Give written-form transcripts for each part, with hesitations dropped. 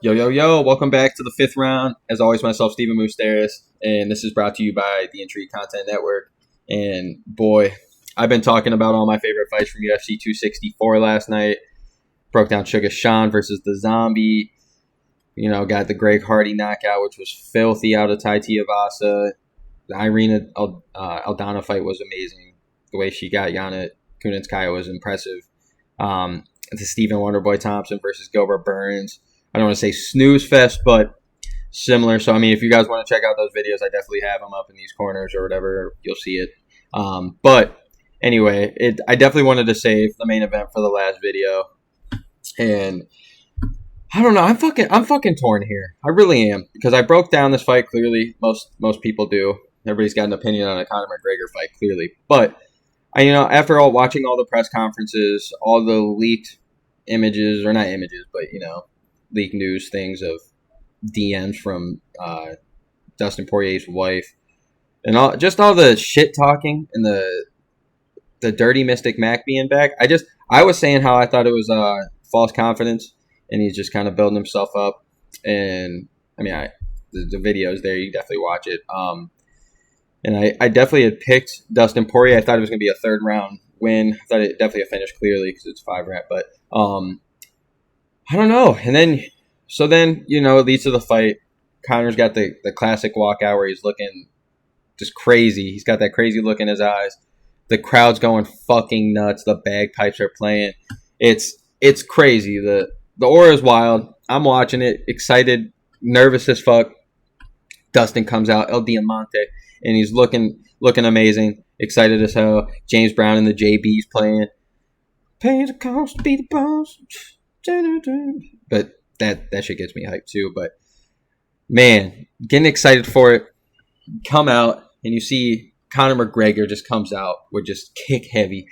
Yo, yo, yo, welcome back to the fifth round. As always, myself, Stephen Moustaris, and this is brought to you by the Intrigue Content Network. And boy, I've been talking about all my favorite fights from UFC 264 last night. Broke down Sugar Sean versus the Zombie. Got the Greg Hardy knockout, which was filthy out of Tai Tuivasa. The Irina Aldana fight was amazing. The way she got Yana Kunitskaya was impressive. The Stephen Wonderboy Thompson versus Gilbert Burns. I don't want to say snooze fest, but similar. So, if you guys want to check out those videos, I definitely have them up in these corners or whatever. You'll see it. But anyway, I definitely wanted to save the main event for the last video. And I don't know. I'm fucking torn here. I really am, because I broke down this fight clearly. Most people do. Everybody's got an opinion on a Conor McGregor fight clearly. But after watching all the press conferences, all the leaked images, or not images, but leaked news things of DMs from Dustin Poirier's wife, and all the shit talking and the dirty Mystic Mac being back. I was saying how I thought it was false confidence, and he's just kind of building himself up. And the video's there. You definitely watch it. And I definitely had picked Dustin Poirier. I thought it was going to be a third round win. I thought it definitely a finish clearly because it's 5 round, but I don't know. And then it leads to the fight. Conor's got the classic walkout where he's looking just crazy. He's got that crazy look in his eyes. The crowd's going fucking nuts. The bagpipes are playing. It's crazy. The aura is wild. I'm watching it, excited, nervous as fuck. Dustin comes out, El Diamante, and he's looking amazing, excited as hell. James Brown and the JB's playing. Pay the cost to be the boss. But that shit gets me hyped too. But man, getting excited for it. Come out and you see Conor McGregor just comes out with just kick heavy.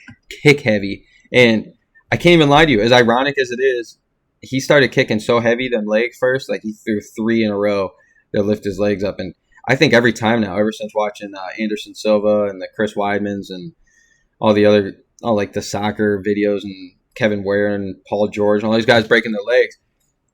And I can't even lie to you. As ironic as it is, he started kicking so heavy them legs first. Like he threw 3 in a row that lift his legs up. And I think every time now, ever since watching Anderson Silva and the Chris Weidmans and all the soccer videos and Kevin Ware and Paul George and all these guys breaking their legs,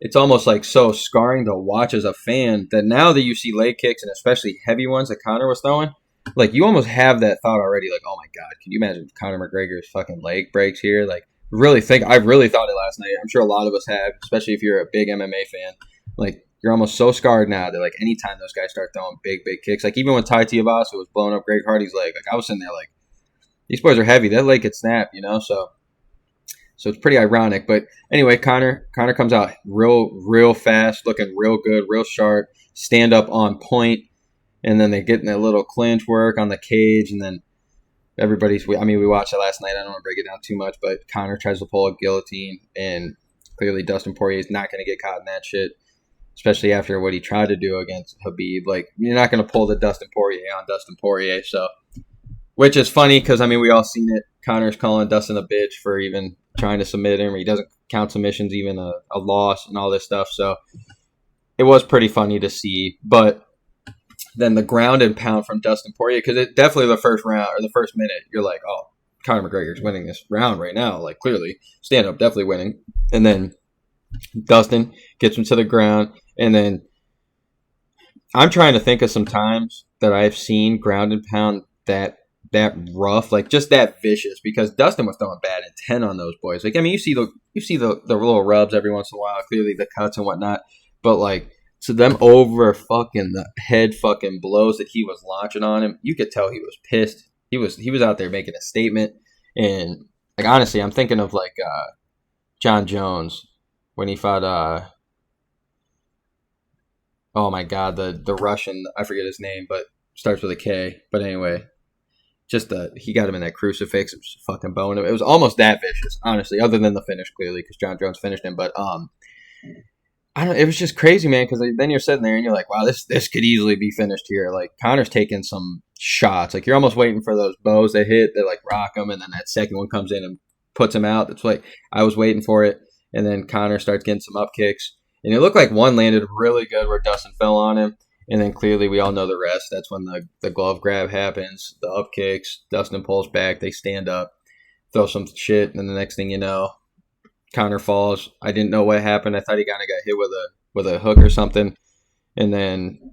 it's almost like so scarring to watch as a fan that now that you see leg kicks, and especially heavy ones that Conor was throwing, like you almost have that thought already, like, oh my God, can you imagine if Conor McGregor's fucking leg breaks here? Like, I really thought it last night. I'm sure a lot of us have, especially if you're a big MMA fan. Like, you're almost so scarred now that, like, anytime those guys start throwing big kicks, like even when Tai Tuivasa was blowing up Greg Hardy's leg, like I was sitting there like, these boys are heavy. That leg could snap, So it's pretty ironic. But anyway, Conor comes out real fast, looking real good, real sharp, stand up on point. And then they get in that little clinch work on the cage. And then we watched it last night. I don't want to break it down too much, but Conor tries to pull a guillotine. And clearly Dustin Poirier is not going to get caught in that shit, especially after what he tried to do against Khabib. Like, you're not going to pull the Dustin Poirier on Dustin Poirier. So, which is funny because, we all seen it. Conor's calling Dustin a bitch for even trying to submit him. He doesn't count submissions even a loss and all this stuff. So it was pretty funny to see. But then the ground and pound from Dustin Poirier, because it definitely the first round or the first minute, you're like, oh, Conor McGregor's winning this round right now. Like, clearly, stand up, definitely winning. And then Dustin gets him to the ground. And then I'm trying to think of some times that I've seen ground and pound that rough, like just that vicious, because Dustin was throwing bad intent on those boys. Like, you see the little rubs every once in a while, clearly the cuts and whatnot, but like to them over fucking the head fucking blows that he was launching on him, you could tell he was pissed. He was out there making a statement. And like, honestly, I'm thinking of like John Jones when he fought oh my God, the Russian, I forget his name, but starts with a K. But anyway, just he got him in that crucifix. It was fucking bone. It was almost that vicious, honestly, other than the finish, clearly, because John Jones finished him. But I don't. It was just crazy, man, because then you're sitting there and you're like, wow, this could easily be finished here. Like, Conor's taking some shots. Like, you're almost waiting for those bows that hit, that like rock him, and then that second one comes in and puts him out. That's like, I was waiting for it. And then Conor starts getting some up kicks. And it looked like one landed really good where Dustin fell on him. And then clearly we all know the rest. That's when the glove grab happens, the up kicks, Dustin pulls back, they stand up, throw some shit, and the next thing you know, Conor falls. I didn't know what happened. I thought he kind of got hit with with a hook or something, and then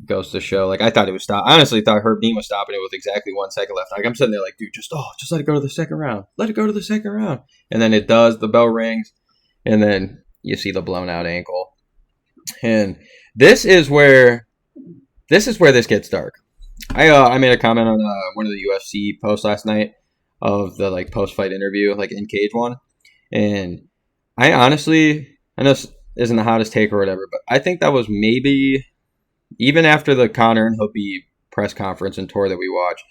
goes to show. Like, I thought it was stop. I honestly thought Herb Dean was stopping it with exactly 1 second left. Like, I'm sitting there like, dude, just let it go to the second round. Let it go to the second round. And then it does. The bell rings, and then you see the blown out ankle. And this is where this gets dark. I made a comment on one of the UFC posts last night of the like post fight interview, like in Cage one, and I honestly, I know this isn't the hottest take or whatever, but I think that was maybe, even after the Conor and Habib press conference and tour that we watched,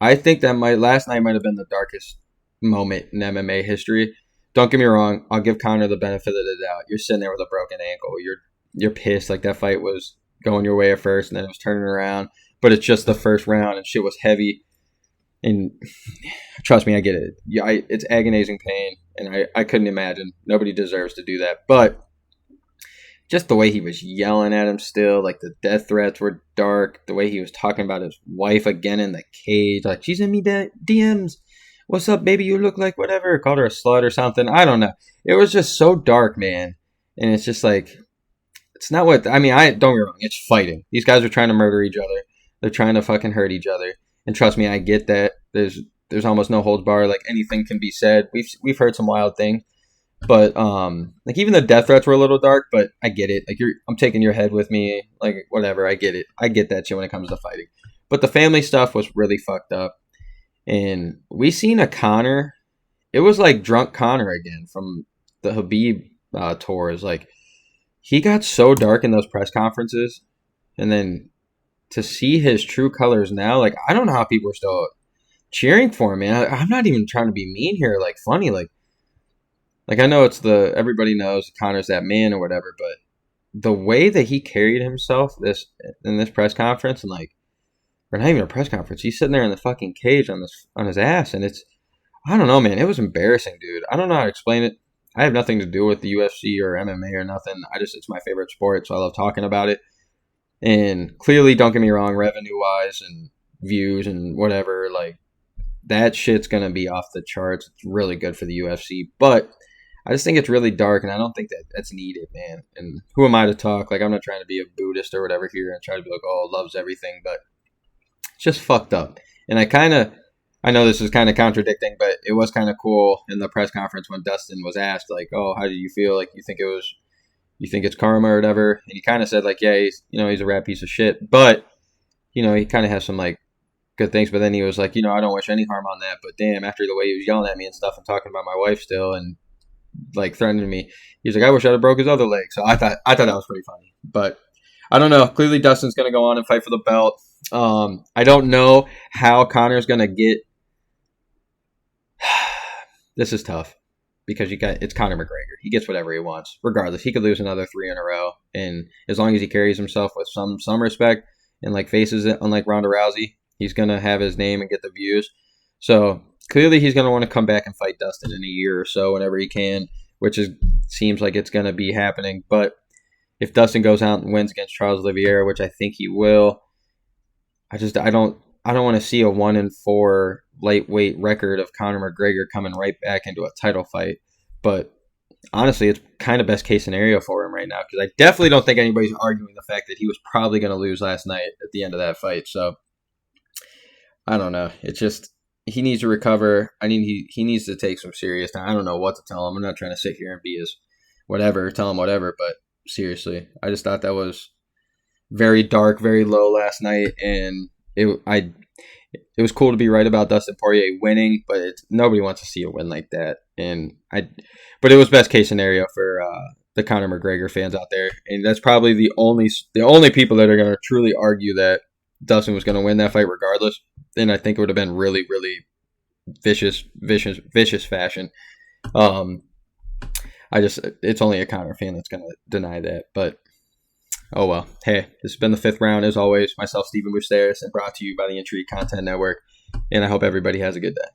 I think that last night might have been the darkest moment in MMA history. Don't get me wrong, I'll give Conor the benefit of the doubt. You're sitting there with a broken ankle. You're pissed. Like, that fight was going your way at first, and then it was turning around. But it's just the first round, and shit was heavy. And trust me, I get it. It's agonizing pain, and I couldn't imagine. Nobody deserves to do that. But just the way he was yelling at him still, like the death threats were dark. The way he was talking about his wife again in the cage, like, she's in me DMs. What's up, baby? You look like whatever. Called her a slut or something. I don't know. It was just so dark, man. And it's just like, it's not what, I mean, don't get me wrong. It's fighting. These guys are trying to murder each other. They're trying to fucking hurt each other. And trust me, I get that. There's almost no holds bar. Like, anything can be said. We've heard some wild things. But like, even the death threats were a little dark, but I get it. Like, I'm taking your head with me. Like, whatever. I get it. I get that shit when it comes to fighting. But the family stuff was really fucked up. And we seen a Conor. It was like drunk Conor again from the Habib tours. Like, he got so dark in those press conferences. And then to see his true colors now, like, I don't know how people are still cheering for him, man. I'm not even trying to be mean here, like funny, like I know everybody knows Conor's that man or whatever, but the way that he carried himself in this press conference, and like, or not even a press conference, he's sitting there in the fucking cage on his ass, and I don't know, man, it was embarrassing, dude. I don't know how to explain it. I have nothing to do with the UFC or MMA or nothing. It's my favorite sport, so I love talking about it. And clearly, don't get me wrong, revenue-wise and views and whatever, like, that shit's going to be off the charts. It's really good for the UFC. But I just think it's really dark, and I don't think that's needed, man. And who am I to talk? Like, I'm not trying to be a Buddhist or whatever here and try to be like, oh, love's everything. But it's just fucked up. And I know this is kind of contradicting, but it was kind of cool in the press conference when Dustin was asked, like, oh, how do you feel? Like, you think it's karma or whatever? And he kind of said, like, yeah, he's a rat piece of shit. But, he kind of has some, like, good things. But then he was like, I don't wish any harm on that. But damn, after the way he was yelling at me and stuff and talking about my wife still and, like, threatening me, he's like, I wish I'd have broke his other leg. So I thought that was pretty funny. But I don't know. Clearly, Dustin's going to go on and fight for the belt. I don't know how Conor's going to get. This is tough. Because it's Conor McGregor. He gets whatever he wants. Regardless, he could lose another 3 in a row. And as long as he carries himself with some respect and, like, faces it, unlike Ronda Rousey, he's going to have his name and get the views. So clearly he's going to want to come back and fight Dustin in a year or so whenever he can, which seems like it's going to be happening. But if Dustin goes out and wins against Charles Oliveira, which I think he will, I don't want to see a 1-4 lightweight record of Conor McGregor coming right back into a title fight. But honestly, it's kind of best case scenario for him right now, because I definitely don't think anybody's arguing the fact that he was probably going to lose last night at the end of that fight. So I don't know. It's just, he needs to recover. I mean, he needs to take some serious time. I don't know what to tell him. I'm not trying to sit here and be his whatever, tell him whatever, but seriously, I just thought that was very dark, very low last night, and it was cool to be right about Dustin Poirier winning, but nobody wants to see a win like that. But it was best case scenario for the Conor McGregor fans out there, and that's probably the only people that are going to truly argue that Dustin was going to win that fight regardless. And I think it would have been really, really vicious fashion. It's only a Conor fan that's going to deny that, but. Oh, well. Hey, this has been the 5th round. As always, myself, Stephen Moustaris, and brought to you by the Intrigue Content Network. And I hope everybody has a good day.